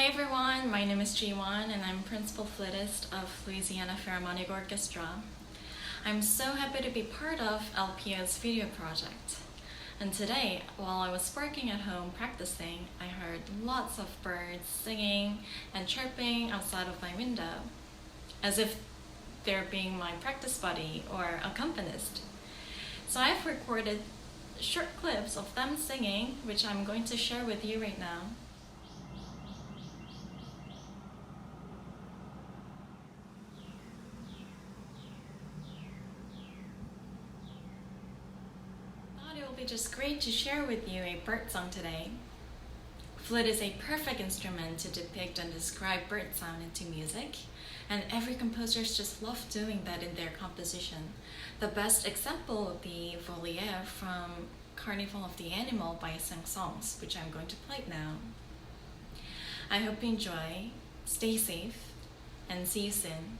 everyone, my name is Weon and I'm Principal Flutist of Louisiana Philharmonic Orchestra. I'm so happy to be part of LPO's video project. And today, while I was working at home practicing, I heard lots of birds singing and chirping outside of my window, as if they're being my practice buddy or accompanist. So I've recorded short clips of them singing, which I'm going to share with you right now. It will be just great to share with you a bird song today. Flute is a perfect instrument to depict and describe bird sound into music, and every composers just love doing that in their composition. The best example would be Voliere from Carnival of the Animal by Songs, which I'm going to play now. I hope you enjoy, stay safe, and see you soon.